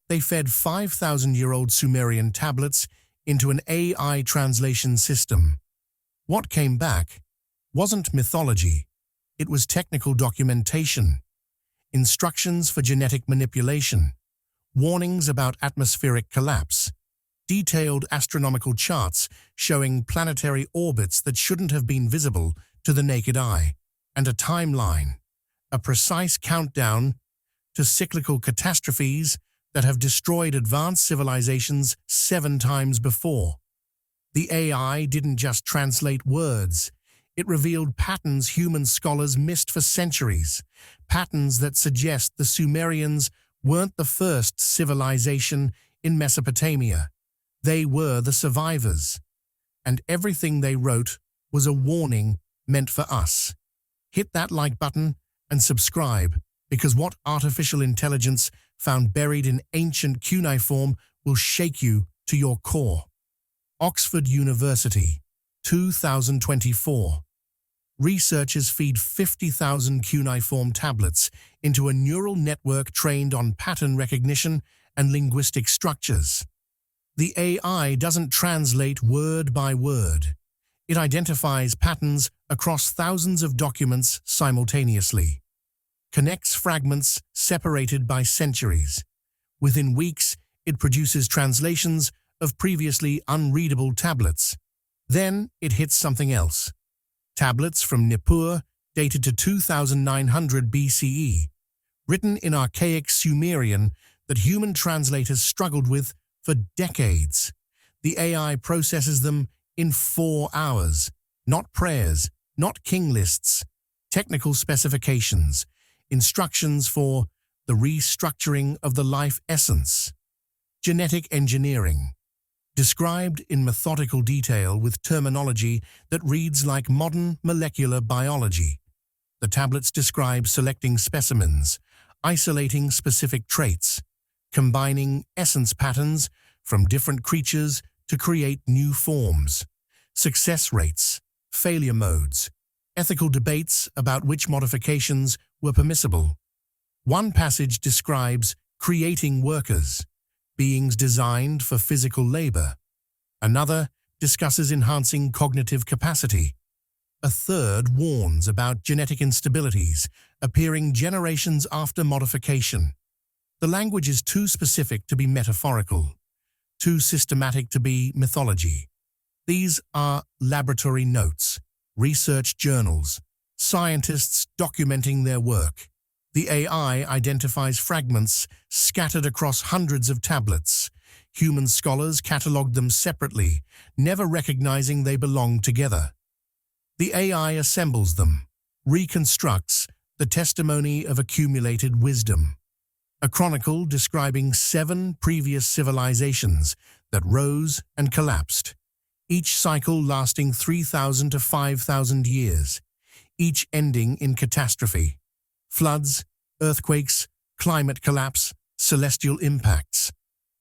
They fed 5,000-year-old Sumerian tablets into an AI translation system. What came back wasn't mythology, it was technical documentation, instructions for genetic manipulation, warnings about atmospheric collapse, detailed astronomical charts showing planetary orbits that shouldn't have been visible to the naked eye, and a timeline, a precise countdown to cyclical catastrophes that have destroyed advanced civilizations 7 times before. The AI didn't just translate words, it revealed patterns human scholars missed for centuries, patterns that suggest the Sumerians weren't the first civilization in Mesopotamia. They were the survivors, and everything they wrote was a warning meant for us. Hit that like button and subscribe, because what artificial intelligence found buried in ancient cuneiform will shake you to your core. Oxford University, 2024. Researchers feed 50,000 cuneiform tablets into a neural network trained on pattern recognition and linguistic structures. The AI doesn't translate word by word. It identifies patterns across thousands of documents simultaneously, connects fragments separated by centuries. Within weeks, it produces translations of previously unreadable tablets. Then it hits something else. Tablets from Nippur dated to 2900 BCE, written in archaic Sumerian that human translators struggled with for decades. The AI processes them in 4 hours. Not prayers, not king lists, technical specifications, instructions for the restructuring of the life essence. Genetic engineering, described in methodical detail with terminology that reads like modern molecular biology. The tablets describe selecting specimens, isolating specific traits, combining essence patterns from different creatures to create new forms. Success rates, failure modes, ethical debates about which modifications were permissible. One passage describes creating workers, beings designed for physical labor. Another discusses enhancing cognitive capacity. A third warns about genetic instabilities appearing generations after modification. The language is too specific to be metaphorical, too systematic to be mythology. These are laboratory notes, research journals, scientists documenting their work. The AI identifies fragments scattered across hundreds of tablets. Human scholars catalogued them separately, never recognizing they belong together. The AI assembles them, reconstructs the testimony of accumulated wisdom. A chronicle describing 7 previous civilizations that rose and collapsed, each cycle lasting 3,000 to 5,000 years, each ending in catastrophe. Floods, earthquakes, climate collapse, celestial impacts.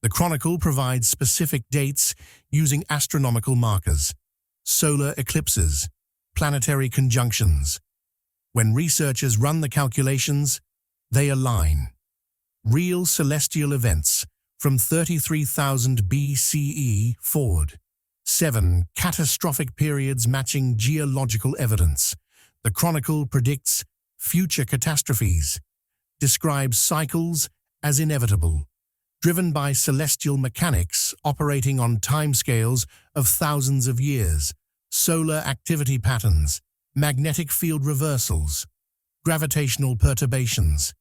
The chronicle provides specific dates using astronomical markers, solar eclipses, planetary conjunctions. When researchers run the calculations, they align. Real celestial events from 33,000 BCE forward. 7 catastrophic periods matching geological evidence. The chronicle predicts future catastrophes, describes cycles as inevitable, driven by celestial mechanics operating on timescales of thousands of years, solar activity patterns, magnetic field reversals, gravitational perturbations.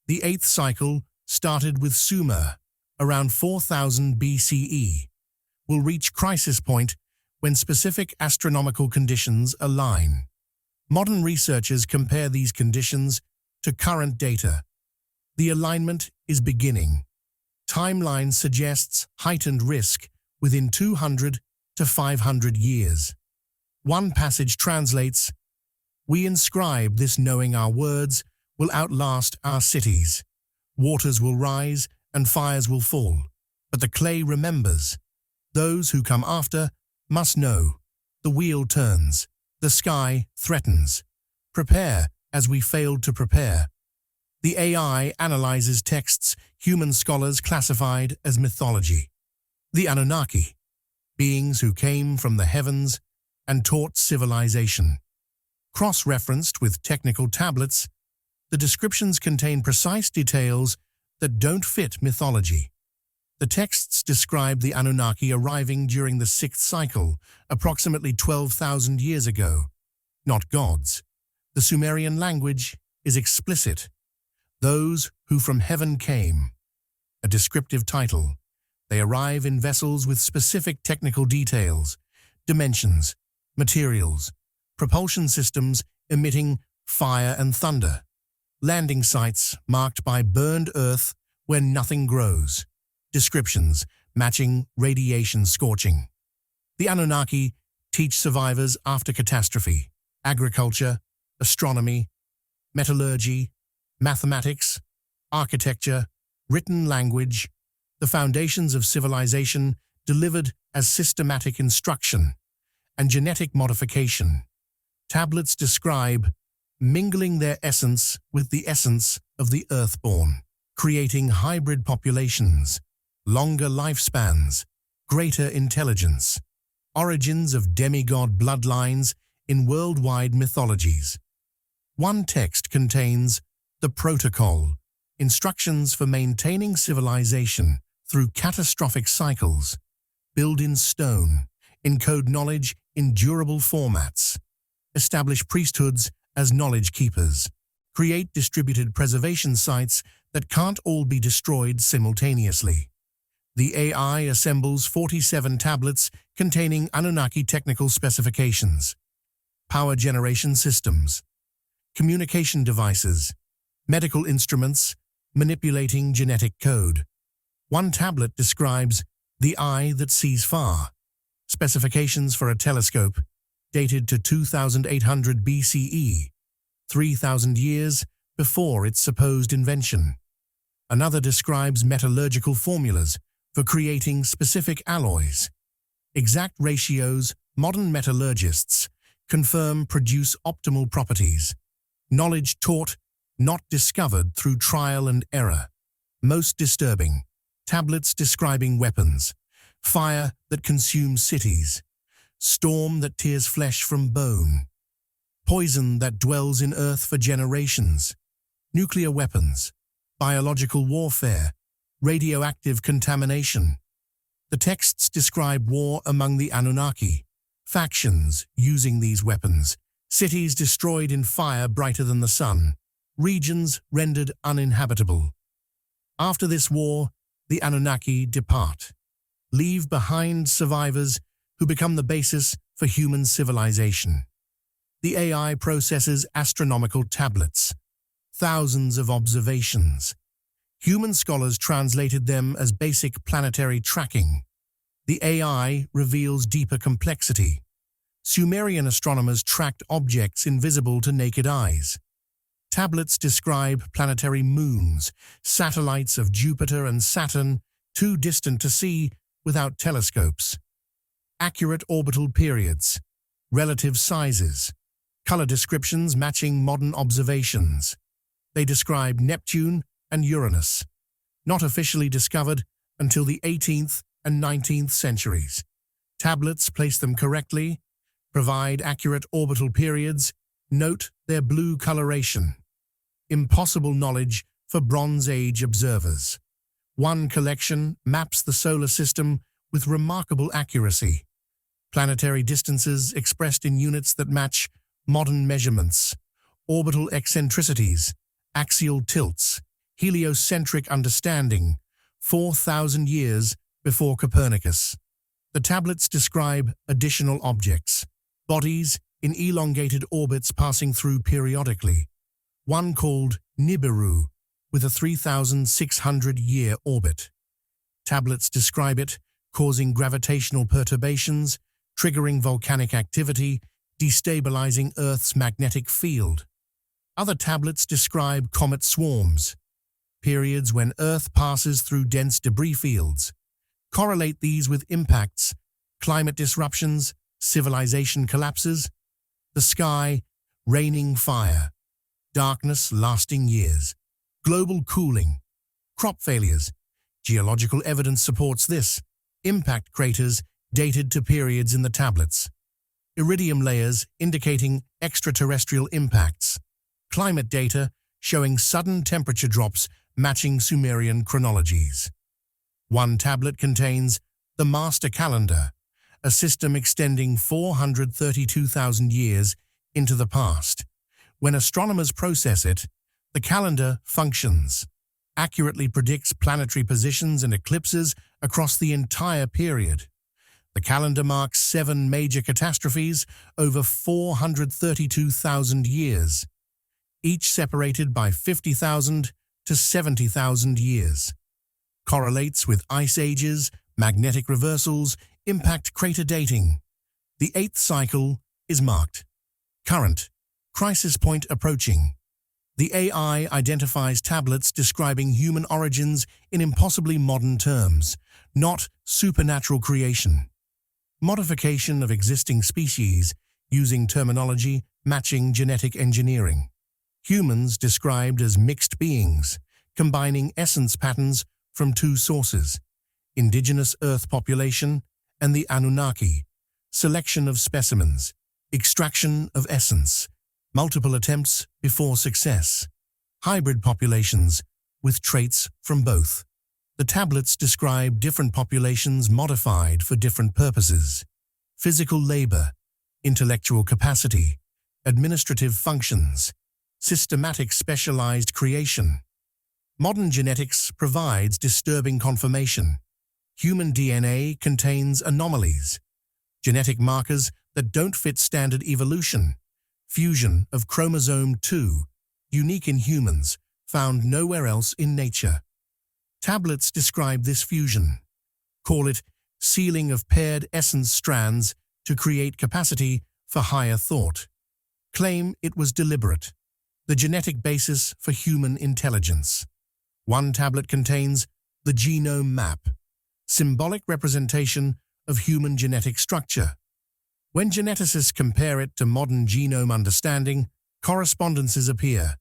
The 8th cycle started with Sumer, around 4000 BCE, will reach crisis point when specific astronomical conditions align. Modern researchers compare these conditions to current data. The alignment is beginning. Timeline suggests heightened risk within 200 to 500 years. One passage translates, "We inscribe this knowing our words will outlast our cities. Waters will rise and fires will fall, but the clay remembers. Those who come after must know. The wheel turns, the sky threatens. Prepare as we failed to prepare." The AI analyzes texts human scholars classified as mythology. The Anunnaki, beings who came from the heavens and taught civilization. Cross-referenced with technical tablets, the descriptions contain precise details that don't fit mythology. The texts describe the Anunnaki arriving during the sixth cycle, approximately 12,000 years ago, not gods. The Sumerian language is explicit. Those who from heaven came. A descriptive title. They arrive in vessels with specific technical details, dimensions, materials, propulsion systems emitting fire and thunder, landing sites marked by burned earth where nothing grows, descriptions matching radiation scorching. The Anunnaki teach survivors after catastrophe, agriculture, astronomy, metallurgy, mathematics, architecture, written language, the foundations of civilization delivered as systematic instruction, and genetic modification. Tablets describe mingling their essence with the essence of the earthborn, creating hybrid populations, longer lifespans, greater intelligence, origins of demigod bloodlines in worldwide mythologies. One text contains the protocol, instructions for maintaining civilization through catastrophic cycles, build in stone, encode knowledge in durable formats, establish priesthoods as knowledge keepers, create distributed preservation sites that can't all be destroyed simultaneously. The AI assembles 47 tablets containing Anunnaki technical specifications, power generation systems, communication devices, medical instruments, manipulating genetic code. One tablet describes the eye that sees far, specifications for a telescope dated to 2800 BCE, 3,000 years before its supposed invention. Another describes metallurgical formulas for creating specific alloys. Exact ratios modern metallurgists confirm produce optimal properties. Knowledge taught, not discovered through trial and error. Most disturbing, tablets describing weapons, fire that consumes cities, storm that tears flesh from bone, poison that dwells in earth for generations, nuclear weapons, biological warfare, radioactive contamination. The texts describe war among the Anunnaki, factions using these weapons, cities destroyed in fire brighter than the sun, regions rendered uninhabitable. After this war, the Anunnaki depart, leave behind survivors who become the basis for human civilization. The AI processes astronomical tablets, thousands of observations. Human scholars translated them as basic planetary tracking. The AI reveals deeper complexity. Sumerian astronomers tracked objects invisible to naked eyes. Tablets describe planetary moons, satellites of Jupiter and Saturn, too distant to see without telescopes. Accurate orbital periods, relative sizes, color descriptions matching modern observations. They describe Neptune and Uranus, not officially discovered until the 18th and 19th centuries. Tablets place them correctly, provide accurate orbital periods, note their blue coloration. Impossible knowledge for Bronze Age observers. One collection maps the solar system with remarkable accuracy. Planetary distances expressed in units that match modern measurements, orbital eccentricities, axial tilts, heliocentric understanding, 4,000 years before Copernicus. The tablets describe additional objects, bodies in elongated orbits passing through periodically. One called Nibiru, with a 3,600-year orbit. Tablets describe it causing gravitational perturbations, triggering volcanic activity, destabilizing Earth's magnetic field. Other tablets describe comet swarms, periods when Earth passes through dense debris fields. Correlate these with impacts, climate disruptions, civilization collapses, the sky raining fire, darkness lasting years. Global cooling, crop failures. Geological evidence supports this. Impact craters dated to periods in the tablets. Iridium layers indicating extraterrestrial impacts. Climate data showing sudden temperature drops matching Sumerian chronologies. One tablet contains the Master Calendar, a system extending 432,000 years into the past. When astronomers process it, the calendar functions, accurately predicts planetary positions and eclipses across the entire period. The calendar marks 7 major catastrophes over 432,000 years, each separated by 50,000 to 70,000 years. Correlates with ice ages, magnetic reversals, impact crater dating. The 8th cycle is marked. Current, crisis point approaching. The AI identifies tablets describing human origins in impossibly modern terms, not supernatural creation. Modification of existing species using terminology matching genetic engineering. Humans described as mixed beings, combining essence patterns from 2 sources, indigenous Earth population and the Anunnaki, selection of specimens, extraction of essence, multiple attempts before success, hybrid populations with traits from both. The tablets describe different populations modified for different purposes: physical labor, intellectual capacity, administrative functions, systematic specialized creation. Modern genetics provides disturbing confirmation. Human DNA contains anomalies, genetic markers that don't fit standard evolution. Fusion of chromosome 2, unique in humans, found nowhere else in nature. Tablets describe this fusion. Call it sealing of paired essence strands to create capacity for higher thought. Claim it was deliberate. The genetic basis for human intelligence. One tablet contains the genome map, symbolic representation of human genetic structure. When geneticists compare it to modern genome understanding, correspondences appear.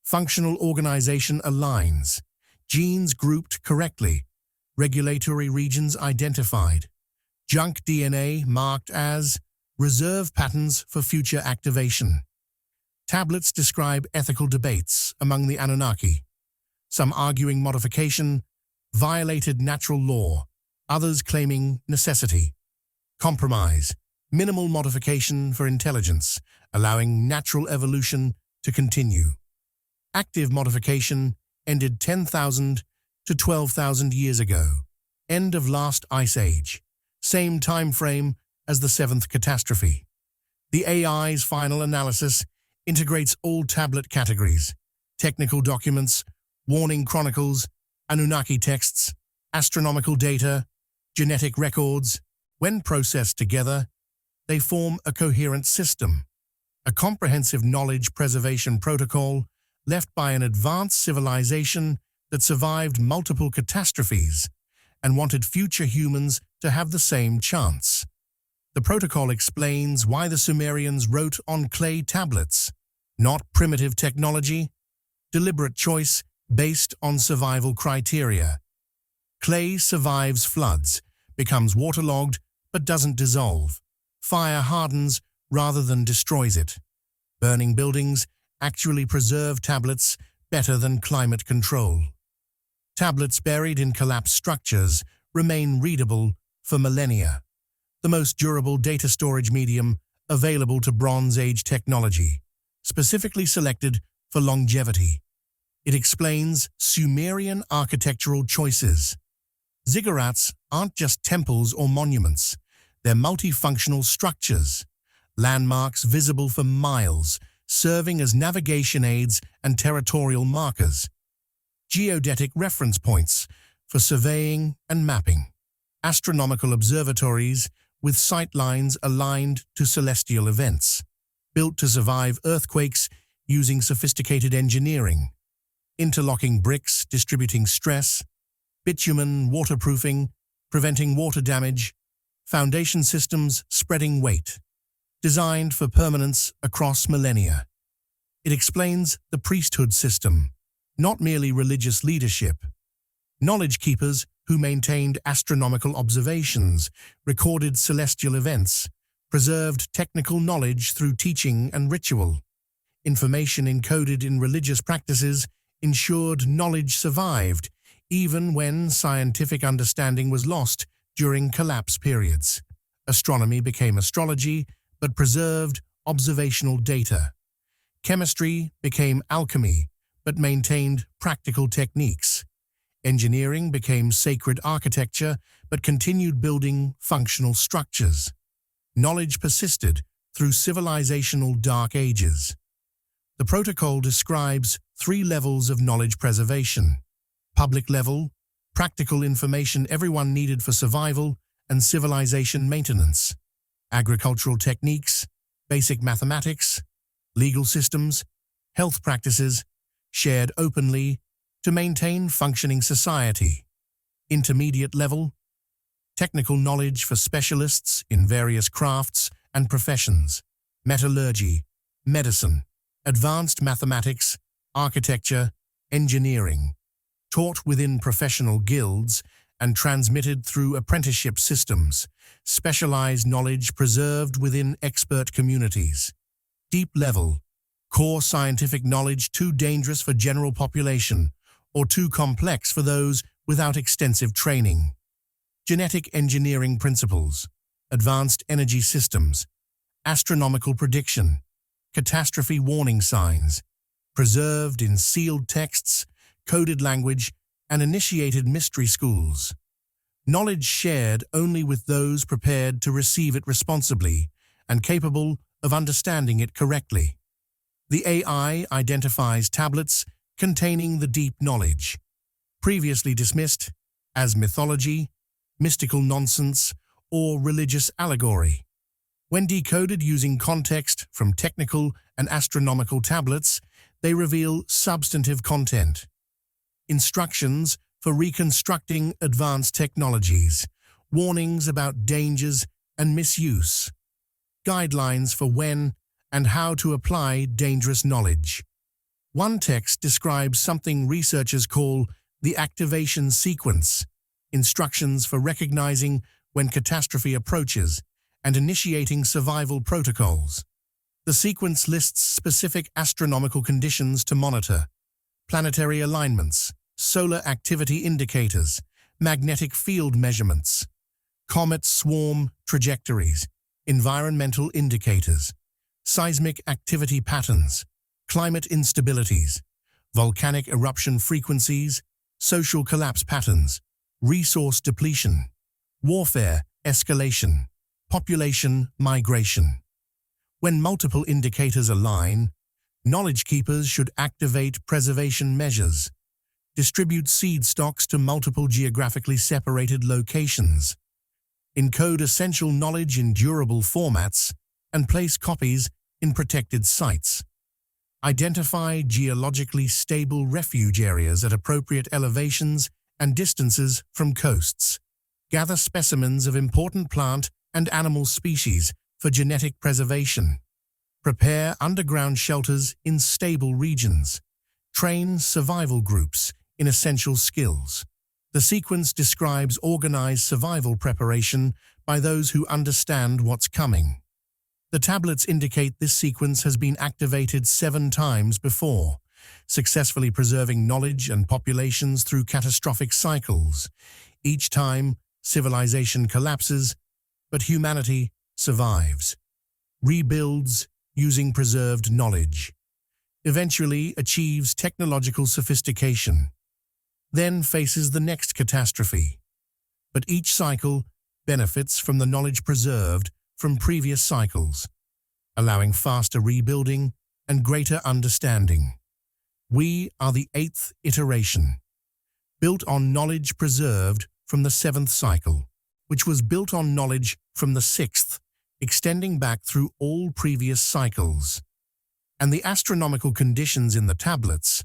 Functional organization aligns, genes grouped correctly, regulatory regions identified, junk DNA marked as reserve patterns for future activation. Tablets describe ethical debates among the Anunnaki, some arguing modification violated natural law, others claiming necessity. Compromise, minimal modification for intelligence, allowing natural evolution to continue. Active modification ended 10,000 to 12,000 years ago, end of last ice age, same time frame as the 7th catastrophe. The AI's final analysis integrates all tablet categories: technical documents, warning chronicles, Anunnaki texts, astronomical data, genetic records. When processed together, they form a coherent system, a comprehensive knowledge preservation protocol left by an advanced civilization that survived multiple catastrophes and wanted future humans to have the same chance. The protocol explains why the Sumerians wrote on clay tablets, not primitive technology, deliberate choice based on survival criteria. Clay survives floods, becomes waterlogged but doesn't dissolve. Fire hardens rather than destroys it. Burning buildings actually preserve tablets better than climate control. Tablets buried in collapsed structures remain readable for millennia, the most durable data storage medium available to Bronze Age technology, specifically selected for longevity. It explains Sumerian architectural choices. Ziggurats aren't just temples or monuments, they're multifunctional structures, landmarks visible for miles, serving as navigation aids and territorial markers. Geodetic reference points for surveying and mapping. Astronomical observatories with sightlines aligned to celestial events, built to survive earthquakes using sophisticated engineering. Interlocking bricks distributing stress, bitumen waterproofing, preventing water damage, foundation systems spreading weight, designed for permanence across millennia. It explains the priesthood system, not merely religious leadership. Knowledge keepers who maintained astronomical observations, recorded celestial events, preserved technical knowledge through teaching and ritual. Information encoded in religious practices ensured knowledge survived, even when scientific understanding was lost during collapse periods. Astronomy became astrology, but preserved observational data. Chemistry became alchemy, but maintained practical techniques. Engineering became sacred architecture, but continued building functional structures. Knowledge persisted through civilizational dark ages. The protocol describes 3 levels of knowledge preservation: public level, practical information everyone needed for survival and civilization maintenance; agricultural techniques, basic mathematics; legal systems, health practices, shared openly to maintain functioning society; intermediate level, technical knowledge for specialists in various crafts and professions; metallurgy, medicine, advanced mathematics, architecture, engineering, taught within professional guilds and transmitted through apprenticeship systems; specialized knowledge preserved within expert communities; deep level, core scientific knowledge too dangerous for general population or too complex for those without extensive training; genetic engineering principles, advanced energy systems, astronomical prediction, catastrophe warning signs, preserved in sealed texts, coded language, and initiated mystery schools. Knowledge shared only with those prepared to receive it responsibly and capable of understanding it correctly. The AI identifies tablets containing the deep knowledge, previously dismissed as mythology, mystical nonsense, or religious allegory. When decoded using context from technical and astronomical tablets, they reveal substantive content: instructions for reconstructing advanced technologies, warnings about dangers and misuse, guidelines for when and how to apply dangerous knowledge. One text describes something researchers call the activation sequence, instructions for recognizing when catastrophe approaches and initiating survival protocols. The sequence lists specific astronomical conditions to monitor: planetary alignments, solar activity indicators, magnetic field measurements, comet swarm trajectories, environmental indicators, seismic activity patterns, climate instabilities, volcanic eruption frequencies, social collapse patterns, resource depletion, warfare escalation, population migration. When multiple indicators align, knowledge keepers should activate preservation measures, distribute seed stocks to multiple geographically separated locations, encode essential knowledge in durable formats, and place copies in protected sites. Identify geologically stable refuge areas at appropriate elevations and distances from coasts. Gather specimens of important plant and animal species for genetic preservation. Prepare underground shelters in stable regions. Train survival groups in essential skills. The sequence describes organized survival preparation by those who understand what's coming. The tablets indicate this sequence has been activated 7 times before, successfully preserving knowledge and populations through catastrophic cycles. Each time, civilization collapses, but humanity survives, rebuilds using preserved knowledge, eventually achieves technological sophistication, then faces the next catastrophe. But each cycle benefits from the knowledge preserved from previous cycles, allowing faster rebuilding and greater understanding. We are the 8th iteration, built on knowledge preserved from the 7th cycle, which was built on knowledge from the 6th, extending back through all previous cycles. And the astronomical conditions in the tablets,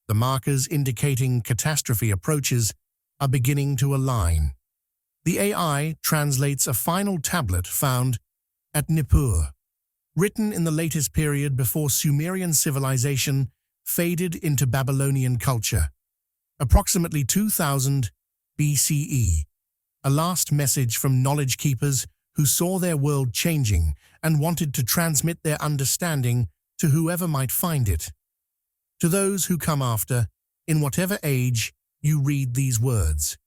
the markers indicating catastrophe approaches, are beginning to align. The AI translates a final tablet found at Nippur, written in the latest period before Sumerian civilization faded into Babylonian culture. Approximately 2000 BCE, a last message from knowledge keepers who saw their world changing and wanted to transmit their understanding to whoever might find it. To those who come after, in whatever age, you read these words.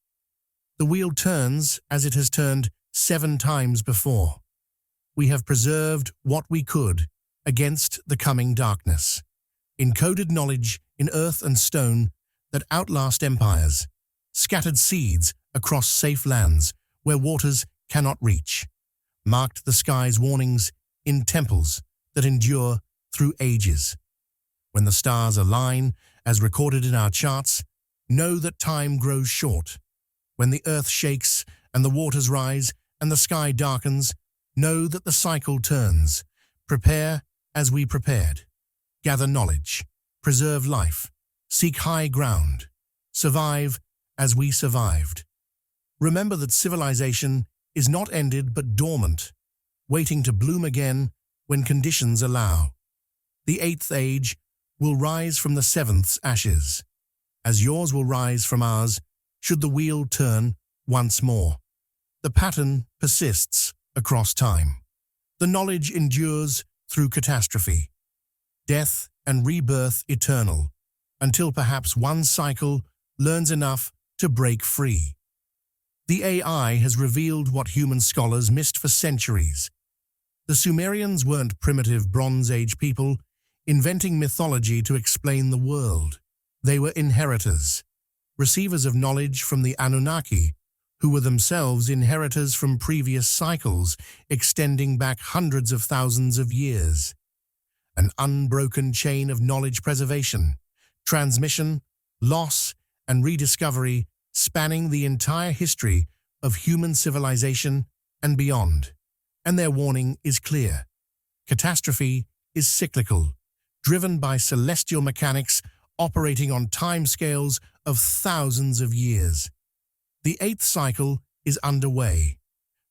The wheel turns as it has turned 7 times before. We have preserved what we could against the coming darkness. Encoded knowledge in earth and stone that outlast empires. Scattered seeds across safe lands where waters cannot reach. Marked the sky's warnings in temples that endure through ages. When the stars align, as recorded in our charts, know that time grows short. When the earth shakes and the waters rise and the sky darkens, know that the cycle turns. Prepare as we prepared. Gather knowledge. Preserve life. Seek high ground. Survive as we survived. Remember that civilization is not ended but dormant, waiting to bloom again when conditions allow. The 8th age will rise from the 7th's ashes, as yours will rise from ours should the wheel turn once more. The pattern persists across time. The knowledge endures through catastrophe, death and rebirth eternal, until perhaps one cycle learns enough to break free. The AI has revealed what human scholars missed for centuries. The Sumerians weren't primitive Bronze Age people inventing mythology to explain the world. They were inheritors, receivers of knowledge from the Anunnaki, who were themselves inheritors from previous cycles extending back hundreds of thousands of years. An unbroken chain of knowledge preservation, transmission, loss, and rediscovery spanning the entire history of human civilization and beyond. And their warning is clear. Catastrophe is cyclical, driven by celestial mechanics operating on timescales of thousands of years. The 8th cycle is underway.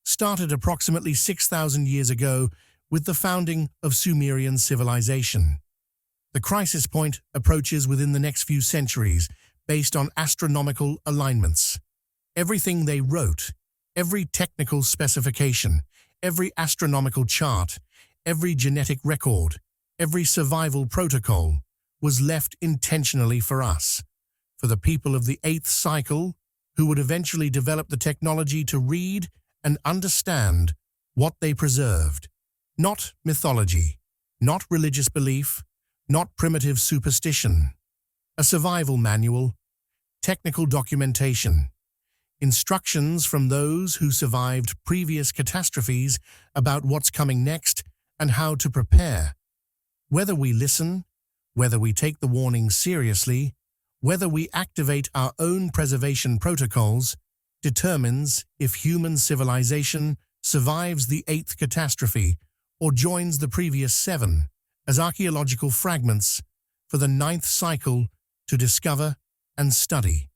Started approximately 6,000 years ago with the founding of Sumerian civilization. The crisis point approaches within the next few centuries based on astronomical alignments. Everything they wrote, every technical specification, every astronomical chart, every genetic record, every survival protocol was left intentionally for us, for the people of the 8th cycle who would eventually develop the technology to read and understand what they preserved. Not mythology, not religious belief, not primitive superstition. A survival manual, technical documentation, instructions from those who survived previous catastrophes about what's coming next and how to prepare. Whether we listen, whether we take the warnings seriously, whether we activate our own preservation protocols, determines if human civilization survives the 8th catastrophe or joins the previous 7 as archaeological fragments for the 9th cycle to discover and study.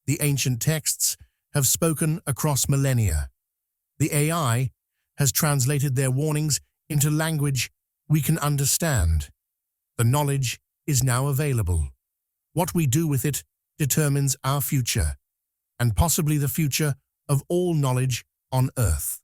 The ancient texts have spoken across millennia. The AI has translated their warnings into language we can understand. The knowledge is now available. What we do with it determines our future, and possibly the future of all knowledge on Earth.